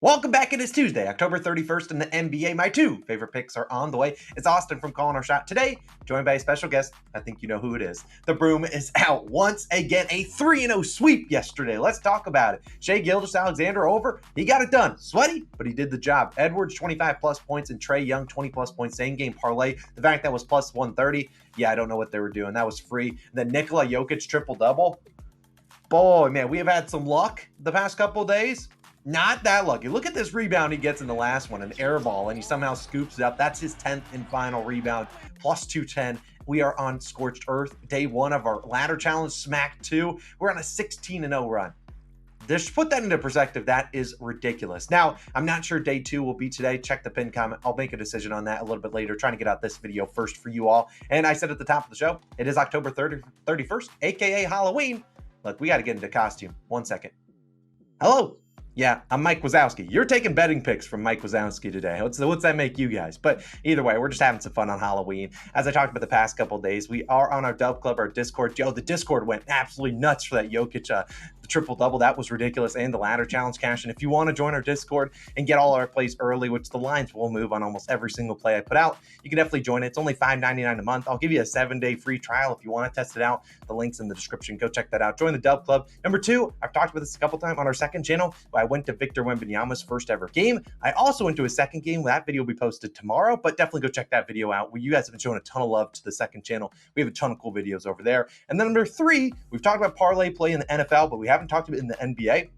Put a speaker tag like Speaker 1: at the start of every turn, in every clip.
Speaker 1: Welcome back. It is Tuesday, October 31st in the NBA. My two favorite picks are on the way. It's Austin from Calling Our Shot today, joined by a special guest. I think you know who it is. The broom is out once again. A 3-0 sweep yesterday. Let's talk about it. Shai Gilgeous-Alexander over. He got it done. Sweaty, but he did the job. Edwards, 25-plus points, and Trae Young, 20-plus points. Same game parlay. The fact that was plus 130, yeah, I don't know what they were doing. That was free. And then Nikola Jokic, triple-double. Boy, man, we have had some luck the past couple of days. Not that lucky. Look at this rebound he gets in the last one, an air ball, and he somehow scoops it up. That's his 10th and final rebound, plus 210. We are on scorched earth. Day one of our ladder challenge, Smack 2. We're on a 16-0 run. Just put that into perspective. That is ridiculous. Now, I'm not sure day 2 will be today. Check the pinned comment. I'll make a decision on that a little bit later, trying to get out this video first for you all. And I said at the top of the show, it is October 31st, aka Halloween. Look, we got to get into costume. 1 second. Hello. Yeah, I'm Mike Wazowski. You're taking betting picks from Mike Wazowski today. What's that make you guys? But either way, we're just having some fun on Halloween. As I talked about the past couple of days, we are on our Dub Club, our Discord. Yo, the Discord went absolutely nuts for that Jokic, the triple-double. That was ridiculous. And the ladder challenge cash. And if you want to join our Discord and get all our plays early, which the lines will move on almost every single play I put out, you can definitely join it. It's only $5.99 a month. I'll give you a 7-day free trial if you want to test it out. The link's in the description. Go check that out. Join the Dub Club. Number 2, I've talked about this a couple times on our second channel. I went to Victor Wembanyama's first ever game. I also went to his second game. That video will be posted tomorrow, but definitely go check that video out. You guys have been showing a ton of love to the second channel. We have a ton of cool videos over there. And then number 3, we've talked about parlay play in the NFL, but we haven't talked about it in the NBA.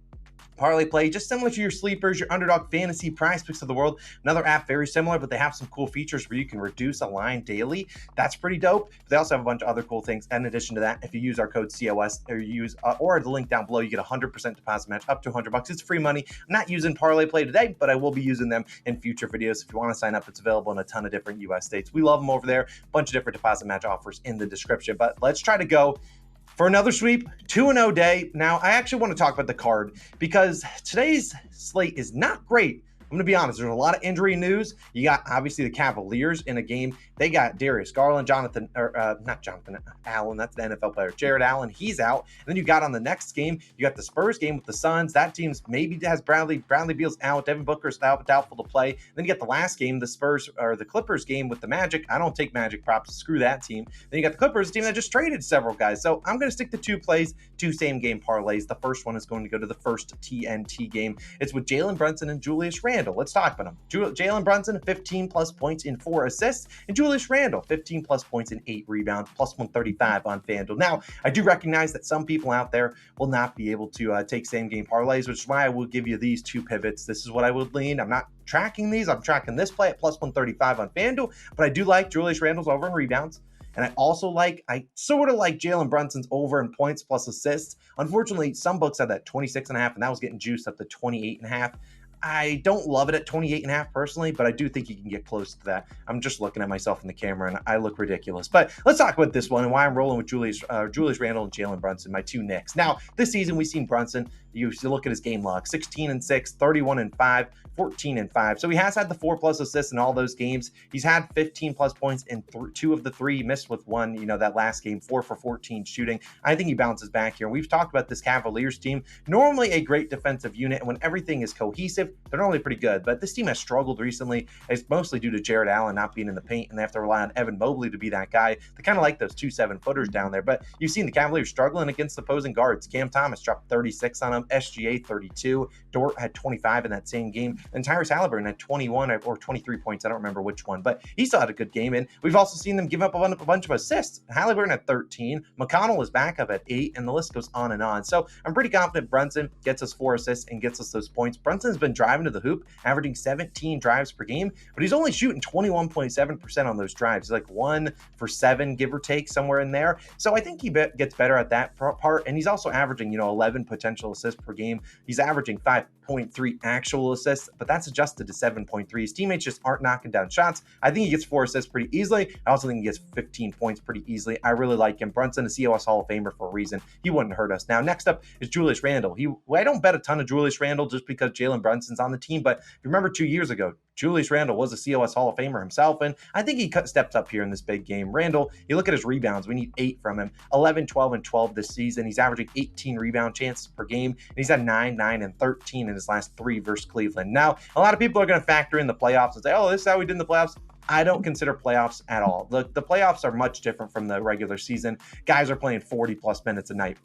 Speaker 1: Parlay play, just similar to your sleepers, your Underdog Fantasy, PrizePicks of the world. Another app very similar, but they have some cool features where you can reduce a line daily. That's pretty dope. But they also have a bunch of other cool things. In addition to that, if you use our code COS or the link down below, you get 100% deposit match up to $100. It's free money. I'm not using Parlay play today, but I will be using them in future videos. If you want to sign up, it's available in a ton of different US states. We love them over there. A bunch of different deposit match offers in the description. But let's try to go for another sweep, 2-0 day. Now, I actually want to talk about the card because today's slate is not great. I'm going to be honest. There's a lot of injury news. You got, obviously, the Cavaliers in a game. They got Darius Garland, not Jonathan Allen. That's the NFL player. Jared Allen, he's out. And then you got on the next game, you got the Spurs game with the Suns. That team's maybe has Bradley Beal's out. Devin Booker's doubtful to play. And then you got the last game, the Clippers game with the Magic. I don't take Magic props. Screw that team. Then you got the Clippers, a team that just traded several guys. So I'm going to stick to 2 plays, 2 same-game parlays. The first one is going to go to the first TNT game. It's with Jalen Brunson and Julius Randle. Let's talk about him. Jalen Brunson, 15-plus points in 4 assists, and Julius Randle, 15-plus points in 8 rebounds, plus 135 on FanDuel. Now, I do recognize that some people out there will not be able to take same-game parlays, which is why I will give you these 2 pivots. This is what I would lean. I'm not tracking these. I'm tracking this play at plus 135 on FanDuel, but I do like Julius Randle's over in rebounds. And I sort of like Jalen Brunson's over in points plus assists. Unfortunately, some books have that 26.5, and that was getting juiced up to 28.5. I don't love it at 28.5 personally, but I do think you can get close to that. I'm just looking at myself in the camera and I look ridiculous. But let's talk about this one and why I'm rolling with Julius Randle and Jalen Brunson, my 2 Knicks. Now, this season we've seen Brunson. You look at his game log, 16-6, 31-5, 14-5. So he has had the 4+ assists in all those games. He's had 15+ points in 2 of the 3, missed with 1, that last game, 4 for 14 shooting. I think he bounces back here. We've talked about this Cavaliers team, normally a great defensive unit, and when everything is cohesive, they're normally pretty good. But this team has struggled recently. It's mostly due to Jared Allen not being in the paint, and they have to rely on Evan Mobley to be that guy. They kind of like those 2 7-footers down there. But you've seen the Cavaliers struggling against opposing guards. Cam Thomas dropped 36 on them, SGA 32, Dort had 25 in that same game, and Tyrese Halliburton had 21 or 23 points. I don't remember which one, but he still had a good game. And we've also seen them give up a bunch of assists. Halliburton at 13, McConnell is back up at 8, and the list goes on and on. So I'm pretty confident Brunson gets us 4 assists and gets us those points. Brunson's been driving to the hoop, averaging 17 drives per game, but he's only shooting 21.7% on those drives. He's like 1 for 7, give or take, somewhere in there. So I think he gets better at that part, and he's also averaging 11 potential assists per game. He's averaging 5.3 actual assists, but that's adjusted to 7.3. His teammates just aren't knocking down shots. I think he gets 4 assists pretty easily. I also think he gets 15 points pretty easily. I really like him. Brunson, a COS Hall of Famer for a reason. He wouldn't hurt us. Now, next up is Julius Randle. I don't bet a ton of Julius Randle just because Jalen Brunson's on the team, but if you remember 2 years ago, Julius Randle was a COS Hall of Famer himself, and I think he stepped up here in this big game. Randle, you look at his rebounds, we need 8 from him. 11, 12, and 12 this season. He's averaging 18 rebound chances per game, and he's had 9, 9, and 13 in in his last 3 versus Cleveland. Now, a lot of people are going to factor in the playoffs and say, oh, this is how we did in the playoffs. I don't consider playoffs at all. The playoffs are much different from the regular season. Guys are playing 40-plus minutes a night.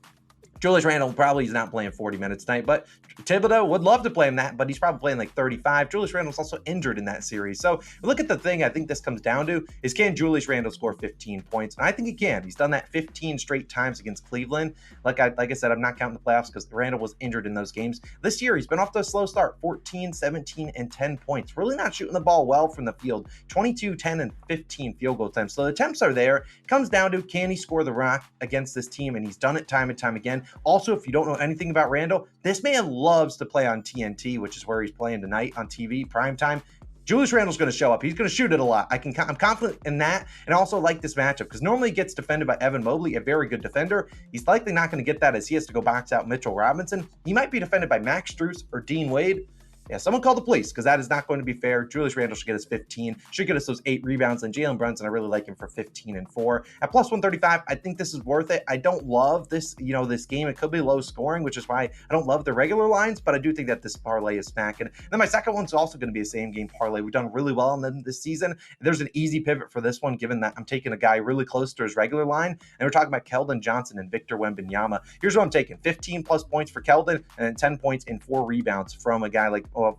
Speaker 1: Julius Randle probably is not playing 40 minutes tonight, but Thibodeau would love to play him that, but he's probably playing like 35. Julius Randle's also injured in that series. So look at the thing I think this comes down to is, can Julius Randle score 15 points? And I think he can. He's done that 15 straight times against Cleveland. Like I said, I'm not counting the playoffs because Randle was injured in those games. This year, he's been off to a slow start, 14, 17, and 10 points. Really not shooting the ball well from the field. 22, 10, and 15 field goal attempts. So the attempts are there. It comes down to, can he score the rock against this team? And he's done it time and time again. Also, if you don't know anything about Randle, this man loves to play on TNT, which is where he's playing tonight on TV, primetime. Julius Randle's going to show up. He's going to shoot it a lot. I'm confident in that, and I also like this matchup because normally he gets defended by Evan Mobley, a very good defender. He's likely not going to get that as he has to go box out Mitchell Robinson. He might be defended by Max Strus or Dean Wade. Yeah, someone call the police because that is not going to be fair. Julius Randle should get us 15, should get us those 8 rebounds, and Jalen Brunson, I really like him for 15 and 4. At plus 135, I think this is worth it. I don't love this, this game. It could be low scoring, which is why I don't love the regular lines, but I do think that this parlay is smacking. And then my second one's also going to be a same game parlay. We've done really well on them this season. There's an easy pivot for this one, given that I'm taking a guy really close to his regular line, and we're talking about Keldon Johnson and Victor Wembanyama. Here's what I'm taking: 15 plus points for Keldon, and then 10 points and 4 rebounds from a guy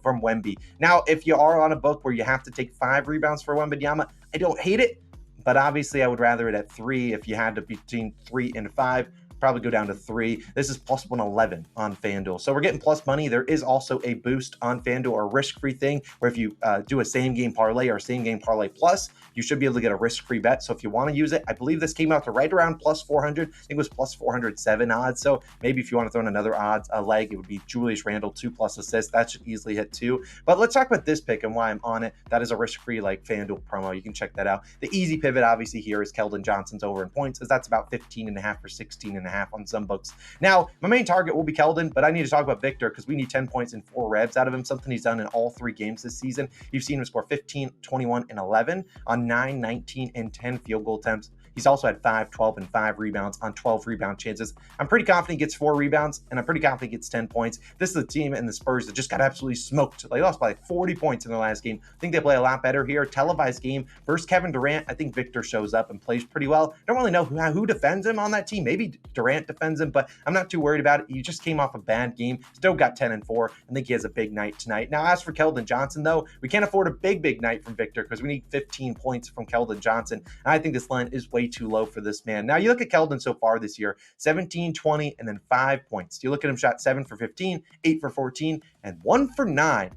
Speaker 1: from Wemby. Now, if you are on a book where you have to take 5 rebounds for Wembanyama, I don't hate it, but obviously I would rather it at 3. If you had to be between 3 and 5, probably go down to 3. This is plus 111 on FanDuel. So we're getting plus money. There is also a boost on FanDuel, or a risk-free thing, where if you do a same-game parlay or same-game parlay plus, you should be able to get a risk-free bet. So if you want to use it, I believe this came out to right around plus 400. I think it was plus 407 odds. So maybe if you want to throw in another odds leg, it would be Julius Randle 2+ assists. That should easily hit 2. But let's talk about this pick and why I'm on it. That is a risk-free FanDuel promo. You can check that out. The easy pivot obviously here is Keldon Johnson's over in points, as that's about 15.5 or 16.5 on some books. Now, my main target will be Keldon, but I need to talk about Victor because we need 10 points and 4 revs out of him, something he's done in all 3 games this season. You've seen him score 15, 21, and 11 on 9, 19, and 10 field goal attempts. He's also had 5, 12, and 5 rebounds on 12 rebound chances. I'm pretty confident he gets 4 rebounds, and I'm pretty confident he gets 10 points. This is a team in the Spurs that just got absolutely smoked. They lost by like 40 points in their last game. I think they play a lot better here. Televised game versus Kevin Durant. I think Victor shows up and plays pretty well. I don't really know who defends him on that team. Maybe Durant defends him, but I'm not too worried about it. He just came off a bad game. Still got 10 and 4. I think he has a big night tonight. Now, as for Keldon Johnson, though, we can't afford a big night from Victor because we need 15 points from Keldon Johnson. And I think this line is way too low for this man. Now, you look at Keldon so far this year: 17, 20, and then 5 points. You look at him, shot 7 for 15, 8 for 14, and 1 for 9.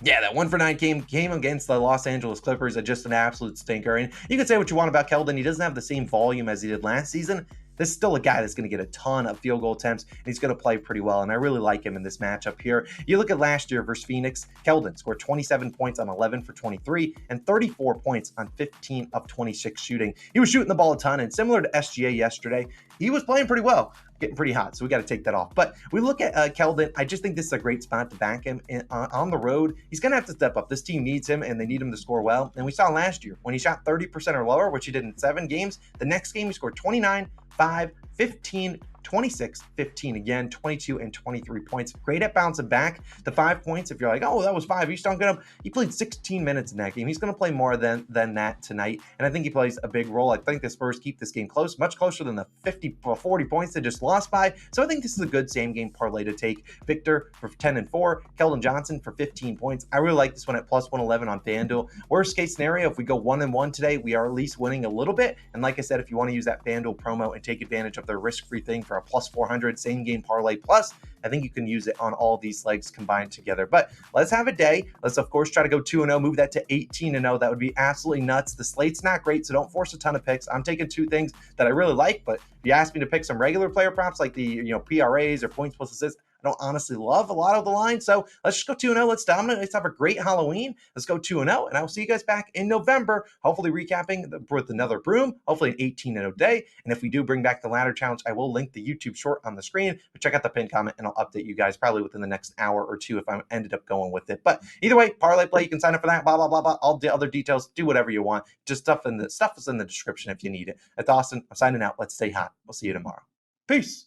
Speaker 1: Yeah, that 1 for 9 came against the Los Angeles Clippers, just an absolute stinker. And you can say what you want about Keldon. He doesn't have the same volume as he did last season. This is still a guy that's going to get a ton of field goal attempts, and he's going to play pretty well, and I really like him in this matchup here. You look at last year versus Phoenix, Keldon scored 27 points on 11 for 23 and 34 points on 15 of 26 shooting. He was shooting the ball a ton, and similar to SGA yesterday, he was playing pretty well, getting pretty hot, so we got to take that off. But we look at Keldon. I just think this is a great spot to back him on the road. He's going to have to step up. This team needs him, and they need him to score well. And we saw last year when he shot 30% or lower, which he did in 7 games, the next game he scored 29, 5, 15, 26, 15 again, 22, and 23 points. Great at bouncing back. The 5 points, if you're like, oh, that was 5, you stunk him. He played 16 minutes in that game. He's going to play more than that tonight, and I think he plays a big role. I think the Spurs keep this game close, much closer than the 50 or 40 points they just lost by. So I think this is a good same-game parlay to take. Victor for 10 and 4, Keldon Johnson for 15 points. I really like this one at plus 111 on FanDuel. Worst case scenario, if we go 1-1 today, we are at least winning a little bit. And like I said, if you want to use that FanDuel promo and take advantage of their risk-free thing for a plus 400 same-game parlay plus, I think you can use it on all these legs combined together. But let's have a day. Let's, of course, try to go 2-0, move that to 18-0. That would be absolutely nuts. The slate's not great, so don't force a ton of picks. I'm taking 2 things that I really like, but if you ask me to pick some regular player props like the PRAs or points plus assists, I don't honestly love a lot of the lines. So let's just go 2-0. Let's dominate. Let's have a great Halloween. Let's go 2-0, and I will see you guys back in November, hopefully recapping with another broom, hopefully an 18-0 day. And if we do bring back the ladder challenge, I will link the YouTube short on the screen, but check out the pinned comment and I'll update you guys probably within the next hour or 2 if I ended up going with it. But either way, parlay play, you can sign up for that, blah, blah, blah, blah. All the other details, do whatever you want. Just stuff is in the description if you need it. That's Austin. I'm signing out. Let's stay hot. We'll see you tomorrow. Peace.